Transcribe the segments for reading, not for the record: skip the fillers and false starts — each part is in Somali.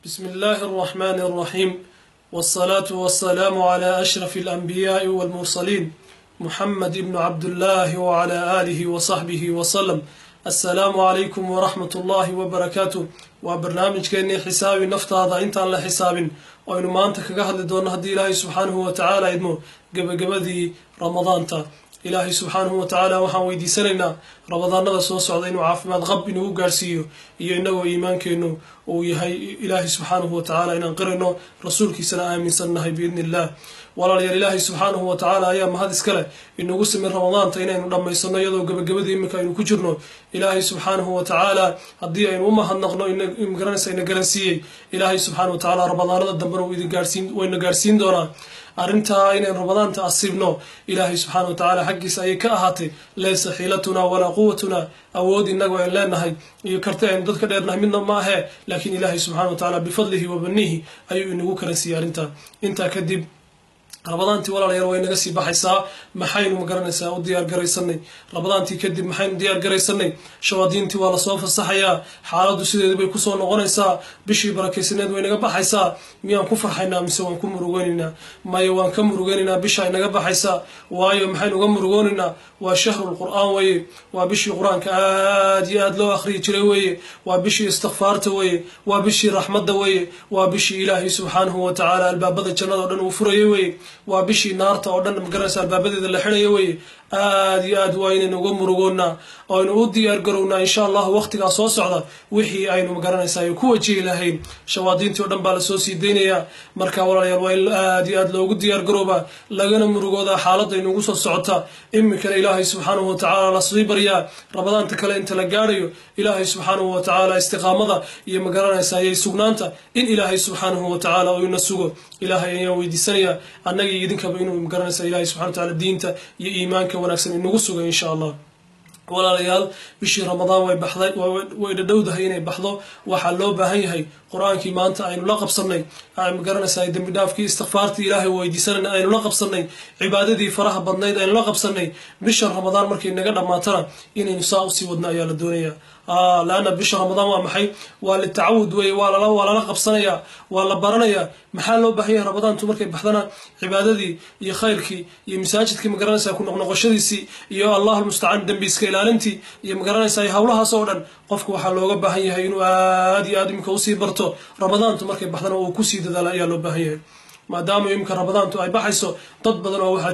بسم الله الرحمن الرحيم والصلاة والسلام على أشرف الأنبياء والمرسلين محمد بن عبد الله وعلى آله وصحبه وسلم. السلام عليكم ورحمة الله وبركاته. وبرنامج كأني حسابي نفط هذا انت على حساب وإنه ما أنت كجهل دون هدي الله سبحانه وتعالى إدمو قبل رمضان تا إلهي سبحانه وتعالى waxaan weydiisanaynaa ramadaanada soo socda inuu caafimaad qab inuu gaarsiiyo iyo inagoo iimaankeenu uu yahay ilaahi subxaanahu wa tacaala inaan qirayno rasuulkiisana aaminsannahay biidnillah. walaalayaal ilaahi subxaanahu wa tacaala ayaa mahad iskale inagu simin ramadaanta inaynu dhammaysano iyadoo gabagabadii iminka aynu ku jirno. ilaahi subxaanahu wa tacaala haddii aynu u mahadnaqno magaranaysa ina garansiiyey ilaahi subxaanahu wa tacaala ramadaanada dambena wayna gaarsiin doonaa. arrintaa inaynu ramadaanta asiibno ilaahay subxaana wa tacaala xaggiisa ayay ka ahaatay. laysa xiilatuna walaa quwatuna awood inagu aynu leenahay iyo karti aynu dadka dheernahay midna ma ahee laakiin ilaahay subxana wa tacaala bifadlihi wa banihi ayuu inagu karansiiyey arrintaa. intaa kadib ramadaantii walaalayaal way naga sii baxaysaa. maxaynu magaranaysaa u diyaar garaysanay? ramadaantii kadib maxaynu diyaar garaysanay? shawaadiintii waa lasoo fasaxayaa, xaaladdu sideedii bay kusoo noqonaysaa, bishii barakaysaneed way naga baxaysaa. miyaan ku farxaynaa mise waan ku murugeynaynaa? maya waan ka murugeynaynaa bisha ay naga baxaysaa. waayo maxaynu uga murugoonaynaa? waa shahrul qur'aan weeye, waa bishii qur-aanka aad iyo aad loo akhriyi jiray weeye, waa bishii istikfaarta weeye, waa bishii raxmadda weeye, waa bishii ilaahay subxaanahu wa tacaala albaabada jannada oo dhan uu furayay weeye, waa bishii naarta oo dhan magaranaysa albaabadeeda la xidhaya weeye. aad iyo aad waa inaynu uga murugoonnaa oo aynu u diyaar garownaa insha allah waqtigaa soo socda wixii aynu magaranaysaa ay ku wajihi lahayn. shawaadiintii oo dhan baa lasoo sii deynayaa. marka walaalayaal waa in aad iyo aad loogu diyaar garoobaa lagana murugoodaa xaaladda inugu soo socota. iminkana ilaahay subxaanahu wa tacaala lasii baryaa ramadaanta kale inta la gaadhayo ilaahay subxaanahu wa tacaala istiqaamada iyo magaranaysaa ayay sugnaanta in ilaahay subxaanahu wa tacaala uu ina sugo. ilaahay ayaan weydiisanayaa annaga iyo idinkaba inuu magaranaysaa ilaahay subxana wa tacaala diinta iyo iimaanka wanaagsan inagu suga insha allah. walaalayaal bishii ramadaan way dhadhowdahay inay baxdo. waxaa loo baahan yahay qur-aankii maanta aynu la qabsanay magaranaysaa dembi dhaafkii istikfaartii ilaahay weydiisanayna aynu la qabsanay, cibaadadii faraha badnayd aynu la qabsanay. bisha ramadaan markay naga dhammaatana inaynu saa usii wadna ayaa la doonayaa. laana bisha ramadaan waa maxay? waa litacawud weye, waa lala qabsanayaa, waa la baranayaa. maxaa loo baahan yahay ramadaantu markay baxdana? cibaadadii iyo khayrkii iyo masaajidkii magaranaysaa ku noqnoqoshadiisii iyo allahu almustacaan dembi iska ilaalintii iyo magaranaysaa hawlahaas oo dhan qofku waxaa looga baahan yahay inuu aad iyo aad iminka usii barto. ramadaantu markay baxdana uu kusii dadaala ayaa loo baahan yahay. maadaama iminka ramadaantu ay baxayso dad badan oo waxaa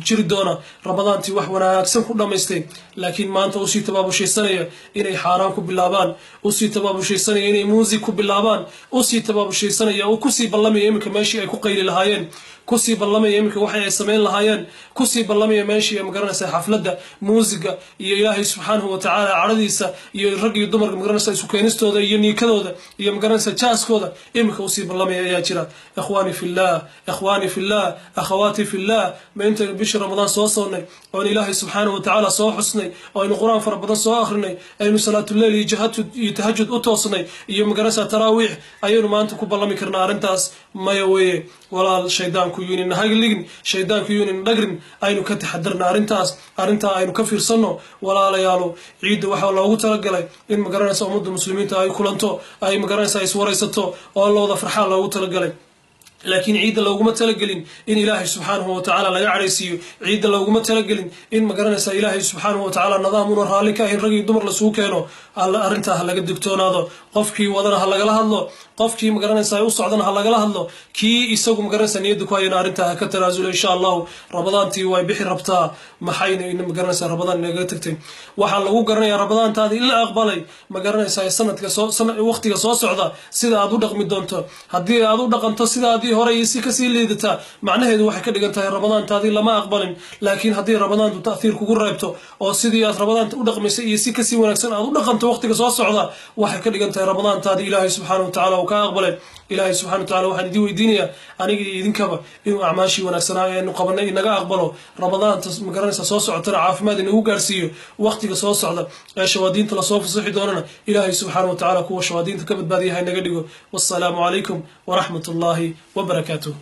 jiri doona ramadaantii wax wanaagsan ku dhammaystay laakiin maanta usii tabaabushaysanaya inay xaaraan ku bilaabaan, usii tabaabushaysanaya inay muusig ku bilaabaan, usii tabaabushaysanaya uu kusii ballamaya iminka meeshii ay ku qayli lahaayeen, kusii ballamaya iminka waxay ay samayn lahaayeen, kusii ballamaya meeshii ay magaranaysaa xafladda muusiga iyo ilaahay subxaanahu wa tacaala cadhadiisa iyo rag iyo dumarka magaranaysaa isu keenistooda iyo niikadooda iyo magaranaysaa jaaskooda iminka usii ballamaya ayaa jira. ikhwaani fillah, ikhwaani fillah, akhawaati fillah, ma intaynu bishii ramadaan soo soonnay oon ilaahay subxaanahu wa tacaala soo xusnay oo aynu qur-aan fara badan soo akhrinay, aynu salaatuleyl iyo tahajud u toosnay iyo magaranaysaa taraawiix ayaynu maanta ku ballami karnaa arrintaas? maya weeye walaal, shaydaanku yuunin hagligin, shaydaanku yuunin dhagrin. aynu ka taxadarna arrintaa aynu ka fiirsanno walaalayaalo. ciidda waxaa loogu talagalay in magaranaysa ummadda muslimiinta ay kulanto, ay magaranaysa iswaraysato oo la wada farxaa loogu talagalay. laakiin ciidda looguma talagelin in ilaahay subxaanahu wa tacaala laga cadhaysiiyo. ciidda looguma talagelin in magaranaysaa ilaahay subxaanahu wa tacaala nidaam una raalli ka ahayn rag iyo dumar lasugu keeno. arrintaa ha laga digtoonaado. qofkii wadana ha lagala hadlo, qofkii magaranaysaa u socdana ha lagala hadlo, kii isagu magaranaysaa niyadda ku hayana arrintaa ha ka tanaasulo insha allahu. ramadaantii way bixi rabtaa. maxayna ina magaranaysaa ramadaan inaga tagtay? waxaa lagu garanayaa ramadaantaadii in la aqbalay magaranaysaa sanadka waqtiga soo socda sida aad u dhaqmi doonto. haddii aad u dhaqanto sidaadii hore iyo si kasii liidataa macnaheedu waxay ka dhigan tahay ramadaantaadii lama aqbalin. laakiin haddii ramadaantu ta'thiir kugu reebto oo sidii aad ramadaanta u dhaqmaysay iyo si kasii wanaagsan aad u dhaqanto waqtiga soo socda waxay ka dhigan tahay ramadaantaadii ilaahay subxaanahu wa tacaala uu ka aqbalay. ilaahay subxana wa tacala waxaan idin weydiinayaa aniga iyo idinkaba inuu acmaashii wanaagsanaa eenu qabanay inaga aqbalo. ramadaanta magaranaysa soo socotana caafimaad inagu gaarsiiyo. waqtiga soo socda ee shawaadiinta lasoo fasaxi doonana ilaahay subxaana wa tacaala kuwa shawaadiinta ka badbaadiya ha inaga dhigo. wassalaamu calaykum waraxmat ullaahi وبركاته.